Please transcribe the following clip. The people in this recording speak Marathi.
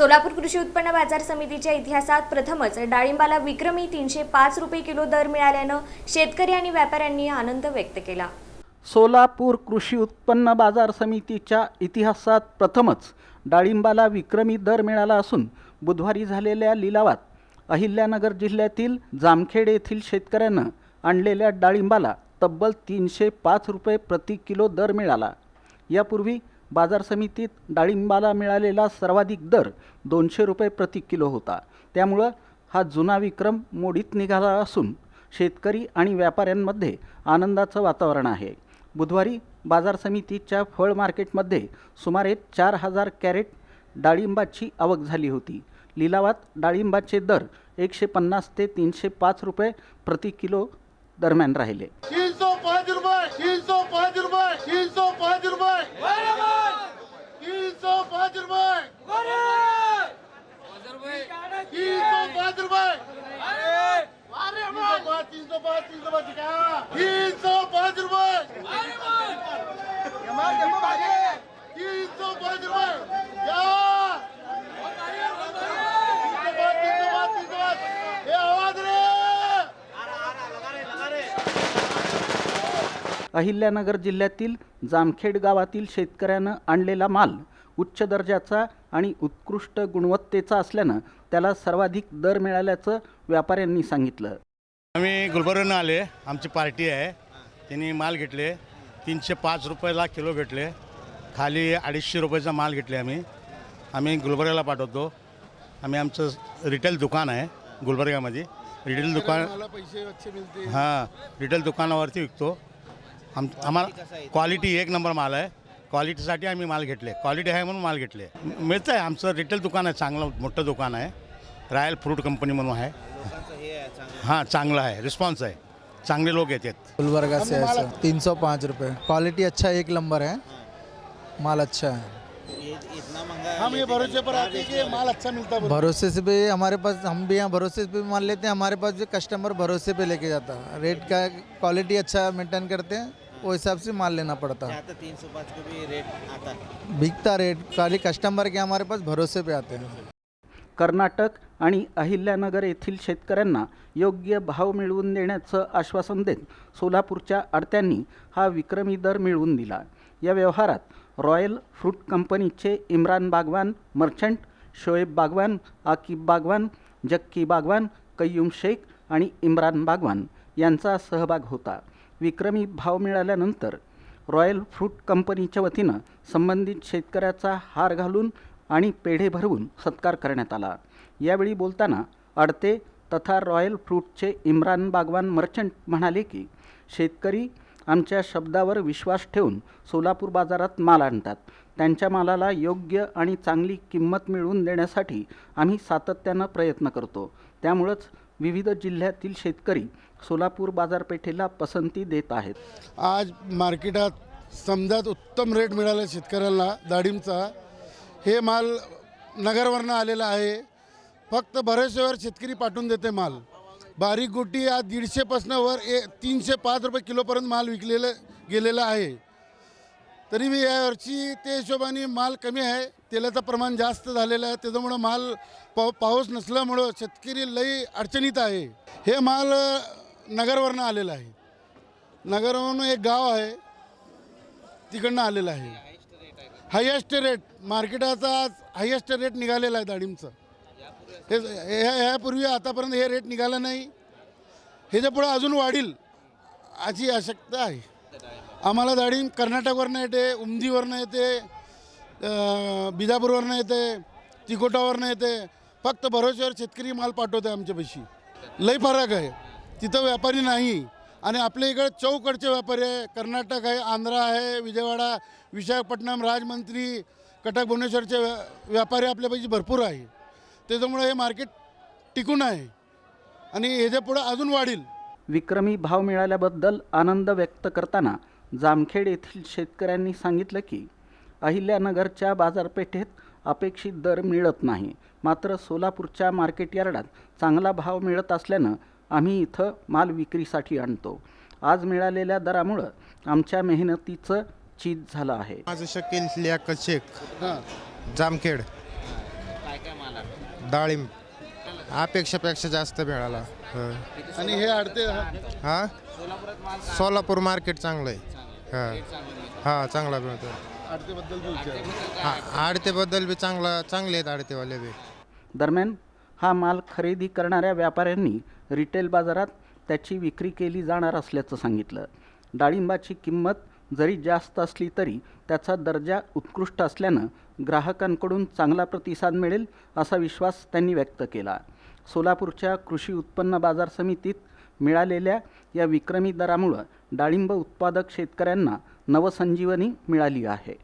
सोलापूर कृषी उत्पन्न बाजार समितीच्या इतिहासात प्रथमच डाळिंबाला विक्रमी 305 रुपये किलो दर मिळाल्याने शेतकरी आणि व्यापाऱ्यांनी आनंद व्यक्त केला। सोलापूर कृषी उत्पन्न बाजार समितीच्या इतिहासात प्रथमच डाळिंबाला विक्रमी दर मिळाला असून बुधवारी झालेल्या लिलावात अहिल्यानगर जिल्ह्यातील जामखेड येथील शेतकऱ्यांना आणलेल्या डाळिंबाला तब्बल 305 रुपये प्रति किलो दर मिळाला। यापूर्वी बाजार समितीत डाळिंबाला मिळालेला सर्वाधिक दर 200 रुपये प्रति किलो होता। त्यामुळे हा जुना विक्रम मोडीत निघाला असून शेतकरी आणि व्यापाऱ्यांमध्ये आनंदाचं वातावरण आहे। बुधवारी बाजार समितीच्या फळ मार्केटमध्ये सुमारे 4000 कॅरेट डाळिंबाची आवक झाली होती। लिलावात डाळिंबाचे दर 150 ते 305 रुपये प्रति किलो दरम्यान राहिले। 305 रुपये 305 रुपये 305 रुपये 305 रुपये 305 रुपये 305 रुपये 305 रुपये अहिल्यानगर जिल्ह्यातील जामखेड गावातील शेतकऱ्यानं आणलेला माल उच्च दर्जाचा आणि उत्कृष्ट गुणवत्तेचा असल्यानं त्याला सर्वाधिक दर मिळाल्याचं व्यापाऱ्यांनी सांगितलं। आम्ही गुलबर्गनं आले, आमची पार्टी आहे, त्यांनी माल घेतले 305 रुपयाला किलो घेतले, खाली 250 रुपयाचा माल घेतले। आम्ही गुलबर्गाला पाठवतो। आमचं रिटेल दुकान आहे गुलबर्गामध्ये, रिटेल दुकान रिटेल दुकानावरती विकतो। आम्हाला क्वालिटी एक नंबर माल आहे, क्वालिटीसाठी आम्ही माल घेतले, क्वालिटी आहे म्हणून माल घेतले। मिळतं आहे, आमचं रिटेल दुकान आहे, चांगलं मोठं दुकान आहे, रॉयल फ्रूट कंपनी म्हणून आहे। हाँ, चांगला है, रिस्पॉन्स है, चांगले लोग येतात। गुलबर्गा से है सर, 305 रुपये, क्वालिटी अच्छा एक नंबर है, माल अच्छा है। इतना महंगा हम ये भरोसे पर आते हैं कि माल अच्छा मिलता है। भरोसे से भी हमारे पास, हम भी यहाँ भरोसे पे माल लेते हैं, हमारे पास भी कस्टमर भरोसे पे लेके जाता है। रेट का क्वालिटी अच्छा मेंटेन करते हैं, वो हिसाब से माल लेना पड़ता है। 305 को भी रेट आता है, बिकता रेट, खाली कस्टमर के हमारे पास भरोसे पे आते हैं। कर्नाटक आणि अहिल्यानगर येथील शेतकऱ्यांना योग्य भाव मिळवून देण्याचं आश्वासन देत सोलापूरच्या आडत्यांनी हा विक्रमी दर मिळवून दिला। या व्यवहारात रॉयल फ्रूट कंपनीचे इम्रान बागवान मर्चंट, शोएब बागवान, आकिब बागवान, जक्की बागवान, कय्यूम शेख आणि इम्रान बागवान यांचा सहभाग होता। विक्रमी भाव मिळाल्यानंतर रॉयल फ्रूट कंपनीच्या वतीनं संबंधित शेतकऱ्याचा हार घालून आणि पेढे भरवून सत्कार करण्यात आला। यावेळी बोलताना आडते तथा रॉयल फ्रूटचे इम्रान बागवान मर्चंट म्हणाले की शेतकरी आमच्या शब्दावर विश्वास ठेवून सोलापूर बाजारात माल आणतात। त्यांच्या मालाला योग्य आणि चांगली किंमत मिळवून देण्यासाठी आम्ही सातत्यानं प्रयत्न करतो। त्यामुळेच विविध जिल्ह्यातील शेतकरी सोलापूर बाजारपेठेला पसंती देत आहेत। आज मार्केटात समजात उत्तम रेट मिळाला शेतकऱ्यांना डाळिंबचा। हे माल नगरवरनं आलेला आहे, फक्त भरोश्यावर शेतकरी पाठवून देते माल। बारीक गोटी आज 150 पासून वर 305 रुपये किलोपर्यंत माल गेलेला आहे। तरी मी यावर्षी ते हिशोबाने माल कमी आहे, तेलाचं प्रमाण जास्त झालेलं आहे, त्याच्यामुळं माल पाऊस नसल्यामुळं शेतकरी लई अडचणीत आहे। हे माल नगरवरनं आलेलं आहे, नगरवरून एक गाव आहे तिकडनं आलेलं आहे। हायेस्ट रेट मार्केटाचा आज हायेस्ट रेट निघालेला आहे डाळिंबचा। यापूर्वी आतापर्यंत हे रेट निघाला नाही, ह्याच्या पुढे अजून वाढील अशी आवश्यकता आहे। आम्हाला डाळिंब कर्नाटकवरनं येते, उमदीवरनं येते, बिजापूरवरनं येते, तिकोटावरनं येते, फक्त भरोश्यावर शेतकरी माल पाठवते आमच्यापाशी। लई फरक आहे, तिथं व्यापारी नाही आणि आपल्या इकडे चौकडचे व्यापारी आहे, कर्नाटक आहे, आंध्र आहे, विजयवाडा, विशाखापट्टणम, राजमंत्री, कटक, भुवनेश्वरचे व्यापारी आपल्यापाशी भरपूर आहे। त्याच्यामुळे हे मार्केट टिकून आहे आणि ह्याच्या पुढे अजून वाढील। विक्रमी भाव मिळाल्याबद्दल आनंद व्यक्त करताना जामखेड येथील शेतकऱ्यांनी सांगितलं की अहिल्यानगरच्या बाजारपेठेत अपेक्षित दर मिळत नाही, मात्र सोलापूरच्या मार्केट यार्डात चांगला भाव मिळत असल्यानं आम्ही इथं माल विक्रीसाठी आणतो। आज मिळालेल्या दरामुळं आमच्या मेहनतीचं चीज झालं आहे। माझं शकील लियाकत शेख, जामखेड। डाळिंब अपेक्षापेक्षा जास्त मिळाला. आणि हे आडते हां सोलापूर मार्केट चांगलं आहे. हां चांगला मिळतो. आडतेबद्दल बी विचार. आडतेबद्दल बी चांगले आहेत आडतेवाले बी. दरम्यान हा माल खरेदी करणाऱ्या व्यापाऱ्यांनी रिटेल बाजारात त्याची विक्री केली जाणार असल्याचं सांगितलं. डाळिंबाची किंमत जरी जास्त असली तरी त्याचा दर्जा उत्कृष्ट असल्यानं ग्राहकांकडून चांगला प्रतिसाद मिळेल असा विश्वास त्यांनी व्यक्त केला. सोलापूरच्या कृषी उत्पन्न बाजार समितीत मिळालेल्या या विक्रमी दरामुळं डाळिंब उत्पादक शेतकऱ्यांना नवसंजीवनी मिळाली आहे.